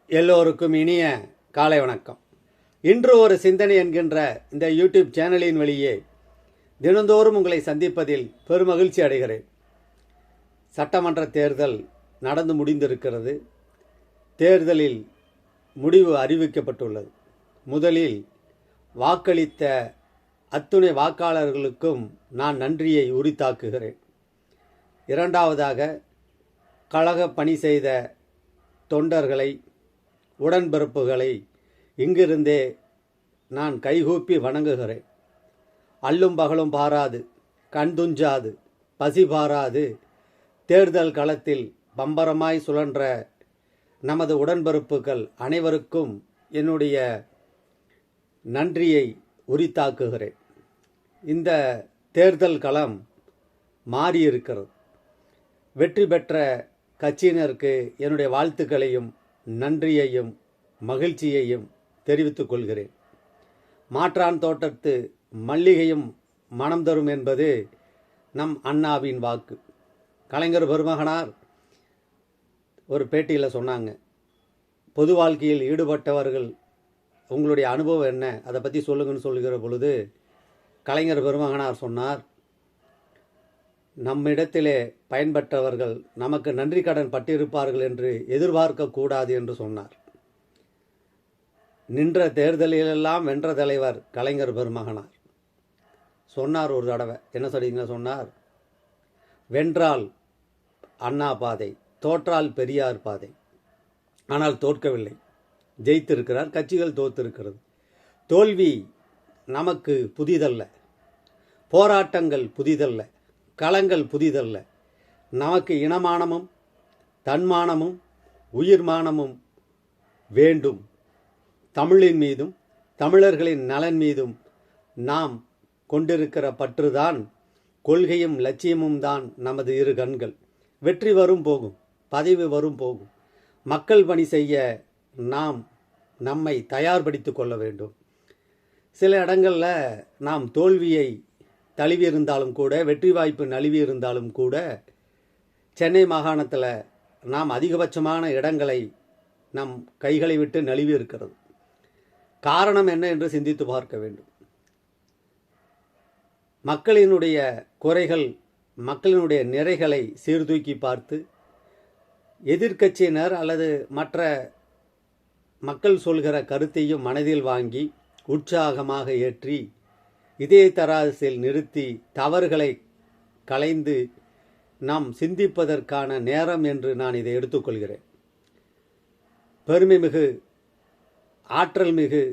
எல்லோருக்கும் இனிய காலை வணக்கம். இன்று ஒரு சிந்தனை என்கின்ற இந்த யூடியூப் சேனலின் வழியே தினந்தோறும் உங்களை சந்திப்பதில் பெருமகிழ்ச்சி அடைகிறேன். சட்டமன்ற தேர்தல் நடந்து முடிந்திருக்கிறது. தேர்தலில் முடிவு அறிவிக்கப்பட்டுள்ளது. முதலில் வாக்களித்த அத்துணை வாக்காளர்களுக்கும் நான் நன்றியை உரித்தாக்குகிறேன். இரண்டாவதாக, கழக பணி செய்த தொண்டர்களை, உடன்பிறப்புகளை இங்கிருந்தே நான் கைகூப்பி வணங்குகிறேன். அல்லும் பகலும் பாராது, கண் துஞ்சாது, பசி பாராது தேர்தல் களத்தில் பம்பரமாய் சுழன்ற நமது உடன்பிறப்புகள் அனைவருக்கும் என்னுடைய நன்றியை உரித்தாக்குகிறேன். இந்த தேர்தல் களம் மாறியிருக்கிறது. வெற்றி பெற்ற கட்சியினருக்கு என்னுடைய வாழ்த்துக்களையும் நன்றியையும் மகிழ்ச்சியையும் தெரிவித்துக் கொள்கிறேன். மாற்றான் தோட்டத்து மல்லிகையும் மனம் தரும் என்பது நம் அண்ணாவின் வாக்கு. கலைஞர் பெருமகனார் ஒரு பேட்டியில் சொன்னாங்க, பொது வாழ்க்கையில் ஈடுபட்டவர்கள் உங்களுடைய அனுபவம் என்ன, அதை பற்றி சொல்லுங்கன்னு சொல்லுகிற பொழுது கலைஞர் பெருமகனார் சொன்னார், நம்மிடத்திலே பயன்பெற்றவர்கள் நமக்கு நன்றி கடன் பட்டிருப்பார்கள் என்று எதிர்பார்க்கக்கூடாது என்று சொன்னார். நின்ற தேர்தலிலெல்லாம் வென்ற தலைவர் கலைஞர் பெருமகனார் சொன்னார். ஒரு தடவை என்ன சொல்லிங்க சொன்னார், வென்றால் அண்ணா பாதை, தோற்றால் பெரியார் பாதை. ஆனால் தோற்கவில்லை, ஜெயித்திருக்கிறார். கட்சிகள் தோற்றிருக்கிறது. தோல்வி நமக்கு புதிதல்ல, போராட்டங்கள் புதிதல்ல, களங்கள் புதிதல்ல. நமக்கு இனமானமும் தன்மானமும் உயிர்மானமும் வேண்டும். தமிழின் மீதும் தமிழர்களின் நலன் மீதும் நாம் கொண்டிருக்கிற பற்றுதான், கொள்கையும் லட்சியமும் தான் நமது இரு கண்கள். வெற்றி வரும் போகும், பதவி வரும் போகும். மக்கள் பணி செய்ய நாம் நம்மை தயார்படுத்தி கொள்ள வேண்டும். சில இடங்களில் நாம் தோல்வியை தழுவி இருந்தாலும் கூட, வெற்றி வாய்ப்பு நழுவி இருந்தாலும் கூட, சென்னை மாகாணத்தில் நாம் அதிகபட்சமான இடங்களை நம் கைகளை விட்டு நழுவி இருக்கிறது. காரணம் என்ன என்று சிந்தித்து பார்க்க வேண்டும். மக்களினுடைய குறைகள், மக்களினுடைய நிறைகளை சீர்தூக்கி பார்த்து, எதிர்க்கட்சியினர் அல்லது மற்ற மக்கள் சொல்கிற கருத்தையும் மனதில் வாங்கி உற்சாகமாக ஏற்றி இதே தராசில் நிறுத்தி தவறுகளை களைந்து நாம் சிந்திப்பதற்கான நேரம் என்று நான் இதை எடுத்துக்கொள்கிறேன். பெருமை மிகு, ஆற்றல் மிகு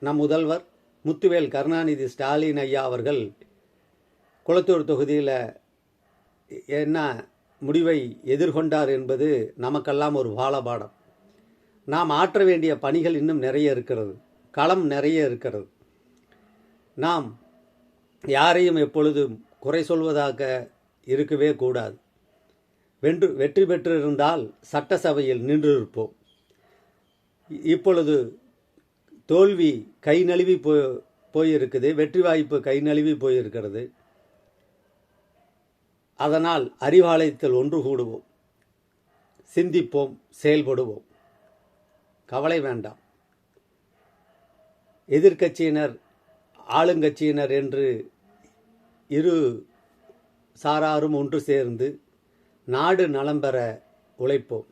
நம் முதல்வர் முத்துவேல் கருணாநிதி ஸ்டாலின் ஐயா அவர்கள் குளத்தூர் தொகுதியில் என்ன முடிவை எதிர்கொண்டார் என்பது நமக்கெல்லாம் ஒரு பாலபாடம். நாம் ஆற்ற வேண்டிய பணிகள் இன்னும் நிறைய இருக்கிறது, களம் நிறைய இருக்கிறது. நாம் யாரையும் எப்பொழுதும் குறை சொல்வதாக இருக்கவே கூடாது. வெற்றி பெற்றிருந்தால் சட்டசபையில் நின்றிருப்போம். இப்பொழுது தோல்வி கை நழுவி போயிருக்குது, வெற்றி வாய்ப்பு கை நழுவி போயிருக்கிறது. அதனால் அறிவாலயத்தில் ஒன்று கூடுவோம், சிந்திப்போம், செயல்படுவோம். கவலை வேண்டாம். எதிர்க்கட்சியினர் ஆளுங்கட்சியினர் என்று இரு சாராரும் ஒன்று சேர்ந்து நாடு நலம் பெற உழைப்போம்.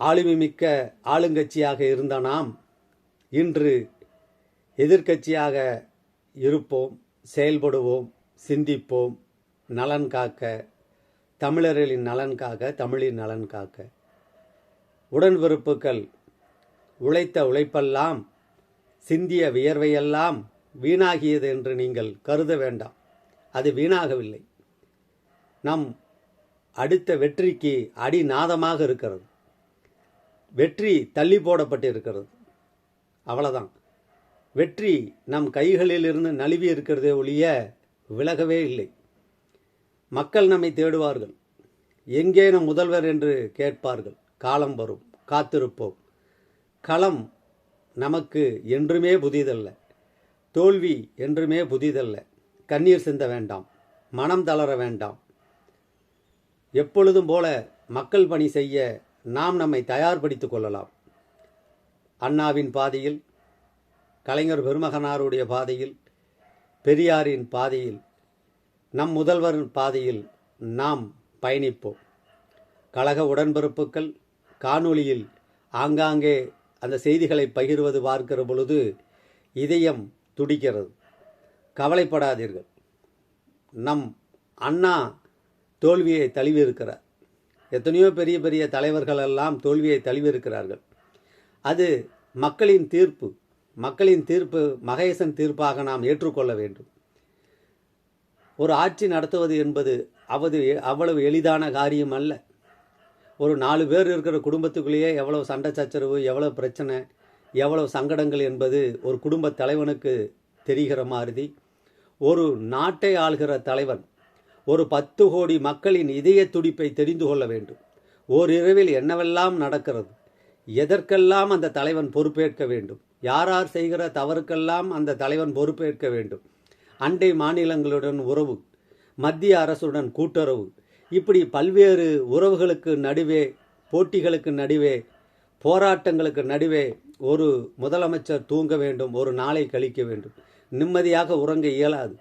ஆளுமை மிக்க ஆளுங்கட்சியாக இருந்த நாம் இன்று எதிர்க்கட்சியாக இருப்போம், செயல்படுவோம், சிந்திப்போம். நலன் காக்க, தமிழர்களின் நலன் காக்க, தமிழின் நலன் காக்க. உடன்பிறப்புகள் உழைத்த உழைப்பெல்லாம், சிந்திய வியர்வையெல்லாம் வீணாகியது என்று நீங்கள் கருத வேண்டாம். அது வீணாகவில்லை. நம் அடுத்த வெற்றிக்கு அடிநாதமாக இருக்கிறது. வெற்றி தள்ளி போடப்பட்டிருக்கிறது, அவ்வளவுதான். வெற்றி நம் கைகளில் இருந்து நழுவி இருக்கிறதே ஒழிய விலகவே இல்லை. மக்கள் நம்மை தேடுவார்கள். எங்கே நம் முதல்வர் என்று கேட்பார்கள். காலம் வரும், காத்திருப்போம். களம் நமக்கு என்றுமே புதிதல்ல, தோல்வி என்றுமே புதிதல்ல. கண்ணீர் சிந்த வேண்டாம், மனம் தளர வேண்டாம். எப்பொழுதும் போல மக்கள் பணி செய்ய நாம் நம்மை தயார்படுத்திக் கொள்ளலாம். அண்ணாவின் பாதையில், கலைஞர் பெருமகனாருடைய பாதையில், பெரியாரின் பாதையில், நம் முதல்வரின் பாதையில் நாம் பயணிப்போம். கழக உடன்பிறப்புகள் காணொளியில் ஆங்காங்கே அந்த செய்திகளை பகிர்வது பார்க்கிற பொழுது இதயம் துடிக்கிறது. கவலைப்படாதீர்கள். நம் அண்ணா தோல்வியை தழுவியிருக்கிறார். எத்தனையோ பெரிய பெரிய தலைவர்கள் எல்லாம் தோல்வியை தழுவியிருக்கிறார்கள். அது மக்களின் தீர்ப்பு. மக்களின் தீர்ப்பு மகேசன் தீர்ப்பாக நாம் ஏற்றுக்கொள்ள வேண்டும். ஒரு ஆட்சி நடத்துவது என்பது அவ்வளவு எளிதான காரியம் அல்ல. ஒரு 4 பேர் இருக்கிற குடும்பத்துக்குள்ளேயே எவ்வளவு சண்டை சச்சரவு, எவ்வளவு பிரச்சனை, எவ்வளவு சங்கடங்கள் என்பது ஒரு குடும்ப தலைவனுக்கு தெரிகிற மாதிரி, ஒரு நாட்டை ஆள்கிற தலைவன் ஒரு 10 கோடி மக்களின் இதய துடிப்பை தெரிந்து கொள்ள வேண்டும். ஓரிரவில் என்னவெல்லாம் நடக்கிறது, எதற்கெல்லாம் அந்த தலைவன் பொறுப்பேற்க வேண்டும், யார் யார் செய்கிற தவறுக்கெல்லாம் அந்த தலைவன் பொறுப்பேற்க வேண்டும், அண்டை மாநிலங்களுடன் உறவு, மத்திய அரசுடன் கூட்டுறவு, இப்படி பல்வேறு உறவுகளுக்கு நடுவே, போட்டிகளுக்கு நடுவே, போராட்டங்களுக்கு நடுவே ஒரு முதலமைச்சர் தூங்க வேண்டும், ஒரு நாளை கழிக்க வேண்டும். நிம்மதியாக உறங்க இயலாது.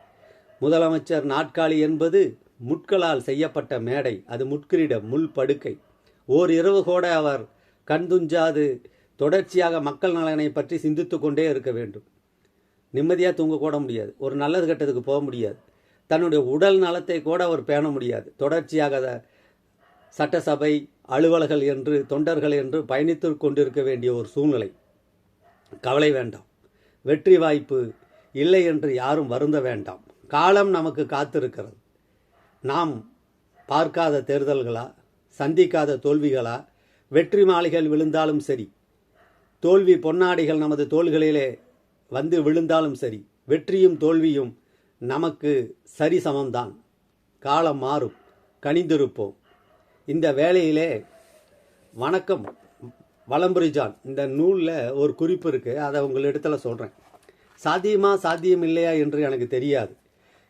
முதலமைச்சர் நாற்காலி என்பது முட்களால் செய்யப்பட்ட மேடை, அது முட்கிரீடம், முள் படுக்கை. ஓரிரவு கூட அவர் கண் துஞ்சாது தொடர்ச்சியாக மக்கள் நலனை பற்றி சிந்தித்து கொண்டே இருக்க வேண்டும். நிம்மதியாக தூங்க கூட முடியாது. ஒரு நல்லது கெட்டதுக்கு போக முடியாது. தன்னுடைய உடல் நலத்தை கூட அவர் பேண முடியாது. தொடர்ச்சியாக சட்டசபை அலுவலர்கள் என்று, தொண்டர்கள் என்று பயணித்து கொண்டிருக்க வேண்டிய ஒரு சூழ்நிலை. கவலை வேண்டாம். வெற்றி வாய்ப்பு இல்லை என்று யாரும் வருந்த வேண்டாம். காலம் நமக்கு காத்திருக்கிறது. நாம் பார்க்காத தேர்தல்களா, சந்திக்காத தோல்விகளா, வெற்றி மாலைகள் விழுந்தாலும் சரி, தோல்வி பொன்னாடிகள் நமது தோள்களிலே வந்து விழுந்தாலும் சரி, வெற்றியும் தோல்வியும் நமக்கு சரிசமம்தான். காலம் மாறும், கனிந்திருப்போம். இந்த வேளையிலே வணக்கம் வலம்புரி ஜான் இந்த நூலில் ஒரு குறிப்பு இருக்குது, அதை உங்களிடத்தில் சொல்கிறேன். சாத்தியமா சாத்தியம் இல்லையா என்று எனக்கு தெரியாது.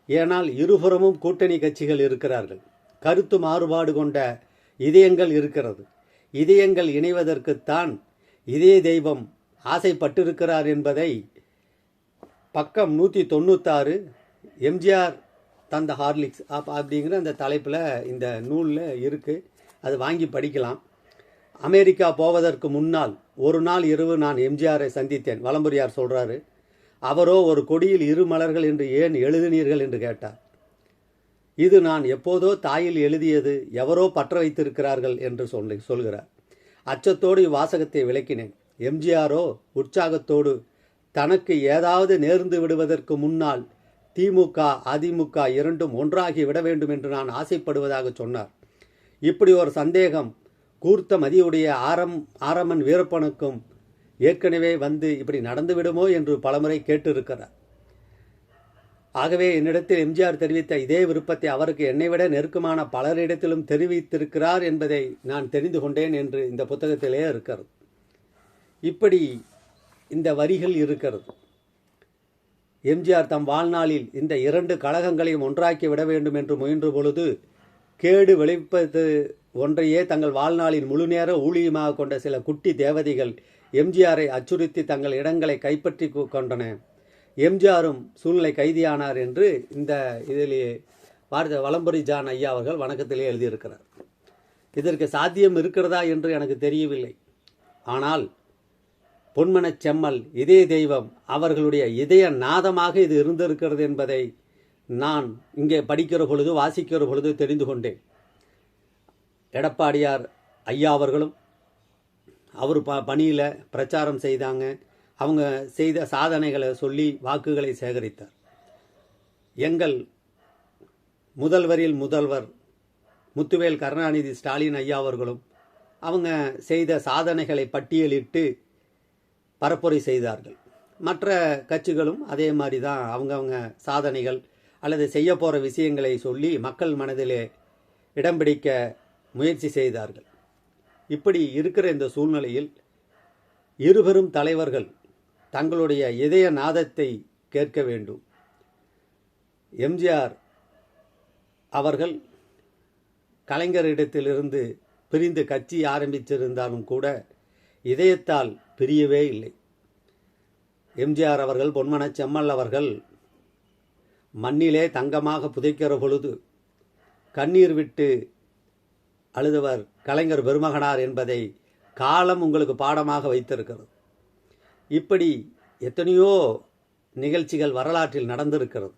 ஏனால் இருபுறமும் கூட்டணி கட்சிகள் இருக்கிறார்கள். கருத்து மாறுபாடு கொண்ட இதயங்கள் இருக்கிறது. இதயங்கள் இணைவதற்குத்தான் இதய தெய்வம் ஆசைப்பட்டிருக்கிறார் என்பதை பக்கம் 196 எம்ஜிஆர் தந்த ஹார்லிக்ஸ் அப்படிங்கிற அந்த தலைப்பில் இந்த நூலில் இருக்குது. அது வாங்கி படிக்கலாம். அமெரிக்கா போவதற்கு முன்னால் ஒரு நாள் இரவு நான் எம்ஜிஆரை சந்தித்தேன். வலம்புரியார் சொல்கிறாரு. அவரோ ஒரு கொடியில் 2 மலர்கள் என்று ஏன் எழுதினீர்கள் என்று கேட்டார். இது நான் எப்போதோ தாயில் எழுதியது, எவரோ பற்ற வைத்திருக்கிறார்கள் என்று சொல்கிறார். அச்சத்தோடு இவ்வாசகத்தை விளக்கினேன். எம்ஜிஆரோ உற்சாகத்தோடு தனக்கு ஏதாவது நேர்ந்து விடுவதற்கு முன்னால் திமுக அதிமுக இரண்டும் ஒன்றாகி விட வேண்டும் என்று நான் ஆசைப்படுவதாக சொன்னார். இப்படி ஒரு சந்தேகம் கூர்த்த மதியுடைய ஆரமன் வீரப்பனுக்கும் ஏற்கனவே வந்து இப்படி நடந்துவிடுமோ என்று பலமுறை கேட்டிருக்கிறார். ஆகவே என்னிடத்தில் எம்ஜிஆர் தெரிவித்த இதே விருப்பத்தை அவருக்கு என்னை விட நெருக்கமான பலரிடத்திலும் தெரிவித்திருக்கிறார் என்பதை நான் தெரிந்து கொண்டேன் என்று இந்த புத்தகத்திலே இருக்கிறது. இப்படி இந்த வரிகள் இருக்கிறது. எம்ஜிஆர் தம் வாழ்நாளில் இந்த 2 கழகங்களையும் ஒன்றாக்கி விட வேண்டும் என்று முயன்ற பொழுது கேடு விளைவிப்பது ஒன்றையே தங்கள் வாழ்நாளின் முழுநேர ஊழியமாக கொண்ட சில குட்டி தேவதைகள் எம்ஜிஆரை அச்சுறுத்தி தங்கள் இடங்களை கைப்பற்றி கொண்டன. எம்ஜிஆரும் சூழ்நிலை கைதியானார் என்று இந்த இதிலே வலம்புரி ஜான் ஐயா அவர்கள் வணக்கத்திலே எழுதியிருக்கிறார். இதற்கு சாத்தியம் இருக்கிறதா என்று எனக்கு தெரியவில்லை. ஆனால் பொன்மனச் செம்மல் இதய தெய்வம் அவர்களுடைய இதய நாதமாக இது இருந்திருக்கிறது என்பதை நான் இங்கே படிக்கிற பொழுது, வாசிக்கிற பொழுது தெரிந்து கொண்டேன். எடப்பாடியார் ஐயா அவர்களும் அவர் பணியில் பிரச்சாரம் செய்தாங்க. அவங்க செய்த சாதனைகளை சொல்லி வாக்குகளை சேகரித்தார். எங்கள் முதல்வரில் முதல்வர் முத்துவேல் கருணாநிதி ஸ்டாலின் ஐயா அவர்களும் அவங்க செய்த சாதனைகளை பட்டியலிட்டு பரப்புரை செய்தார்கள். மற்ற கட்சிகளும் அதே மாதிரி தான் அவங்கவுங்க சாதனைகள் அல்லது செய்ய போகிற விஷயங்களை சொல்லி மக்கள் மனதிலே இடம் பிடிக்க முயற்சி செய்தார்கள். இப்படி இருக்கிற இந்த சூழ்நிலையில் இருபெரும் தலைவர்கள் தங்களுடைய இதய நாதத்தை கேட்க வேண்டும். எம்ஜிஆர் அவர்கள் கலைஞரிடத்திலிருந்து பிரிந்து கட்சி ஆரம்பிச்சிருந்தாலும் கூட இதயத்தால் பிரியவே இல்லை. எம்ஜிஆர் அவர்கள், பொன்மனச் செம்மல் அவர்கள் மண்ணிலே தங்கமாக புதைக்கிற பொழுது கண்ணீர் விட்டு அழுதவர் கலைஞர் பெருமகனார் என்பதை காலம் உங்களுக்கு பாடமாக வைத்திருக்கிறது. இப்படி எத்தனையோ நிகழ்ச்சிகள் வரலாற்றில் நடந்திருக்கிறது.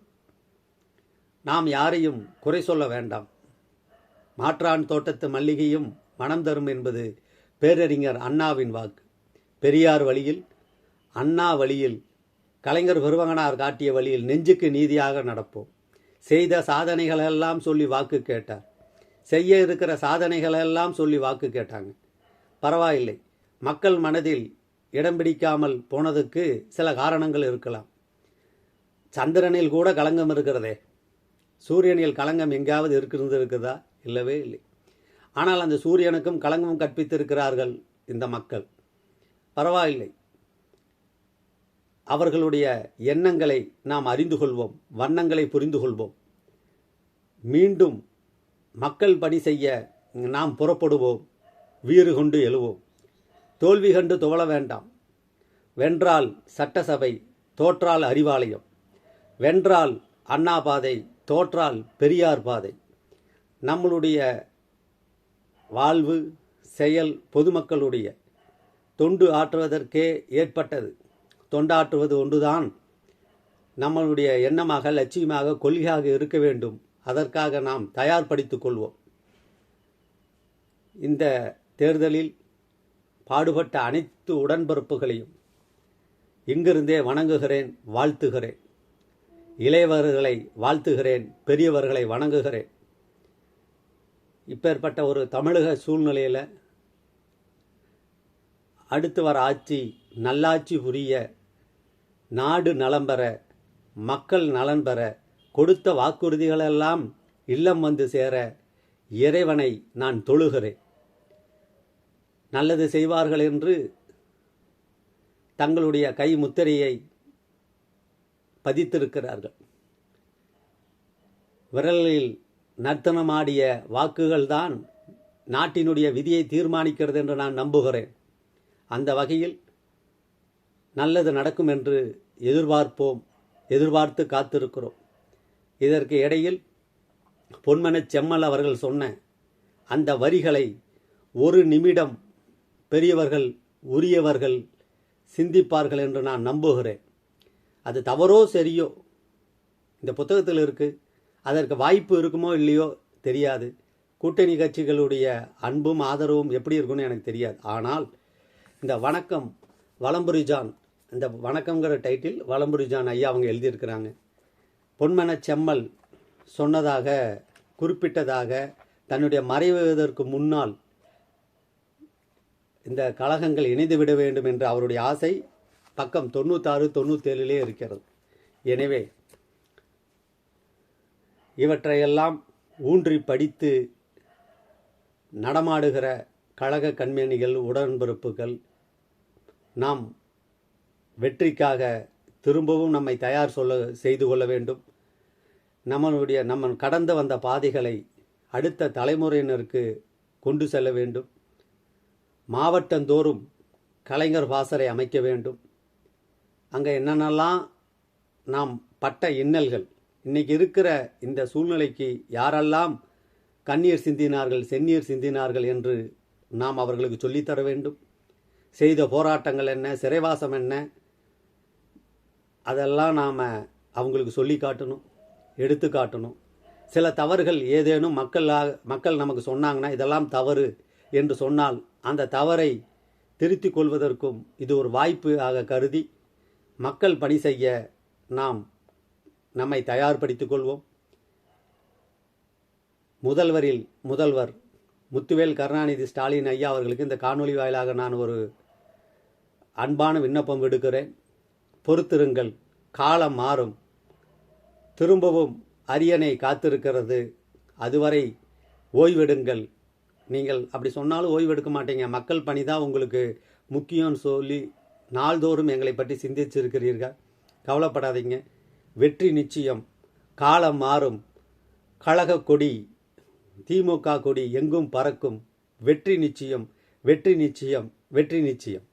நாம் யாரையும் குறை சொல்ல வேண்டாம். மாற்றான் தோட்டத்து மல்லிகையும் மனம் தரும் என்பது பேரறிஞர் அண்ணாவின் வாக்கு. பெரியார் வழியில், அண்ணா வழியில், கலைஞர் பெருமகனார் காட்டிய வழியில் நெஞ்சுக்கு நீதியாக நடப்போம். செய்த சாதனைகளெல்லாம் சொல்லி வாக்கு கேட்டார். செய்ய இருக்கிற சாதனைகளெல்லாம் சொல்லி வாக்கு கேட்டாங்க. பரவாயில்லை, மக்கள் மனதில் இடம் பிடிக்காமல் போனதுக்கு சில காரணங்கள் இருக்கலாம். சந்திரனில் கூட களங்கம் இருக்கிறதே, சூரியனில் களங்கம் எங்காவது இருக்குதா? இல்லவே இல்லை. ஆனால் அந்த சூரியனுக்கும் களங்கம் கற்பித்திருக்கிறார்கள் இந்த மக்கள். பரவாயில்லை, அவர்களுடைய எண்ணங்களை நாம் அறிந்து கொள்வோம், வண்ணங்களை புரிந்து கொள்வோம். மீண்டும் மக்கள் பணி செய்ய நாம் புறப்படுவோம், வீறு கொண்டு எழுவோம். தோல்வி கண்டு துவள வேண்டாம். வென்றால் சட்டசபை, தோற்றால் அறிவாலயம். வென்றால் அண்ணா பாதை, தோற்றால் பெரியார் பாதை. நம்மளுடைய வாழ்வு, செயல் பொதுமக்களுடைய தொண்டு ஆற்றுவதற்கே ஏற்பட்டது. தொண்டாற்றுவது ஒன்றுதான் நம்மளுடைய எண்ணமாக, லட்சியமாக, கொள்கையாக இருக்க வேண்டும். அதற்காக நாம் தயார்படுத்திக் கொள்வோம். இந்த தேர்தலில் பாடுபட்ட அனைத்து உடன்பிறப்புகளையும் இங்கிருந்தே வணங்குகிறேன், வாழ்த்துகிறேன். இளையவர்களை வாழ்த்துகிறேன், பெரியவர்களை வணங்குகிறேன். இப்பேற்பட்ட ஒரு தமிழக சூழ்நிலையில் அடுத்து வர ஆட்சி நல்லாட்சி புரிய, நாடு நலம் பெற, மக்கள் நலன் பெற, கொடுத்த வாக்குறுதிகளெல்லாம் இல்லம் வந்து சேர இறைவனை நான் தொழுகிறேன். நல்லது செய்வார்கள் என்று தங்களுடைய கை முத்திரையை பதித்திருக்கிறார்கள். விரலில் நர்த்தனமாடிய வாக்குகள்தான் நாட்டினுடைய விதியை தீர்மானிக்கிறது என்று நான் நம்புகிறேன். அந்த வகையில் நல்லது நடக்கும் என்று எதிர்பார்ப்போம், எதிர்பார்த்து காத்திருக்கிறோம். இதற்கு இடையில் பொன்மனச் செம்மல் அவர்கள் சொன்ன அந்த வரிகளை ஒரு நிமிடம் பெரியவர்கள், உரியவர்கள் சிந்திப்பார்கள் என்று நான் நம்புகிறேன். அது தவறோ சரியோ இந்த புத்தகத்தில் இருக்குது. அதற்கு வாய்ப்பு இருக்குமோ இல்லையோ தெரியாது. கூட்டணி கட்சிகளுடைய அன்பும் ஆதரவும் எப்படி இருக்குன்னு எனக்கு தெரியாது. ஆனால் இந்த வணக்கம் வலம்புரிஜான், இந்த வணக்கங்கிற டைட்டில் வலம்புரிஜான் ஐயா அவங்க எழுதியிருக்கிறாங்க. பொன்மனச் செம்மல் சொன்னதாக, குறிப்பிட்டதாக, தன்னுடைய மறைவதற்கு முன்னால் இந்த கழகங்கள் இணைந்துவிட வேண்டும் என்ற அவருடைய ஆசை பக்கம் 96, 97 இருக்கிறது. எனவே இவற்றையெல்லாம் ஊன்றி படித்து நடமாடுகிற கழக கண்மணிகள், உடன்பிறப்புகள், நாம் வெற்றிக்காக திரும்பவும் நம்மை தயார் செய்து கொள்ள வேண்டும். நம்ம கடந்து வந்த பாதைகளை அடுத்த தலைமுறையினருக்கு கொண்டு செல்ல வேண்டும். மாவட்டந்தோறும் கலைஞர் பாசறை அமைக்க வேண்டும். அங்கே என்னென்னலாம் நாம் பட்ட இன்னல்கள், இன்றைக்கி இருக்கிற இந்த சூழ்நிலைக்கு யாரெல்லாம் கண்ணீர் சிந்தினார்கள், செந்நீர் சிந்தினார்கள் என்று நாம் அவர்களுக்கு சொல்லித்தர வேண்டும். செய்த போராட்டங்கள் என்ன, சிறைவாசம் என்ன, அதெல்லாம் நாம் அவங்களுக்கு சொல்லி காட்டணும், எடுத்து காட்டணும். சில தவறுகள் ஏதேனும் மக்கள் நமக்கு சொன்னாங்கன்னா இதெல்லாம் தவறு என்று சொன்னால் அந்த தவறை திருத்திக் கொள்வதற்கும் இது ஒரு வாய்ப்பு ஆக கருதி மக்கள் பணி செய்ய நாம் நம்மை தயார்படுத்திக் கொள்வோம். முதல்வர் முத்துவேல் கருணாநிதி ஸ்டாலின் ஐயா அவர்களுக்கு இந்த காணொலி வாயிலாக நான் ஒரு அன்பான விண்ணப்பம் விடுக்கிறேன். பொறுத்திருங்கள், காலம் மாறும். திரும்பவும் அரியணை காத்திருக்கிறது. அதுவரை ஓய்வெடுங்கள். நீங்கள் அப்படி சொன்னாலும் ஓய்வெடுக்க மாட்டீங்க. மக்கள் பணி தான் உங்களுக்கு முக்கியம்னு சொல்லி நாள்தோறும் எங்களை பற்றி சிந்திச்சிருக்கிறீர்கள். கவலைப்படாதீங்க, வெற்றி நிச்சயம். காலம் மாறும். கழக கொடி, திமுக கொடி எங்கும் பறக்கும். வெற்றி நிச்சயம், வெற்றி நிச்சயம், வெற்றி நிச்சயம்.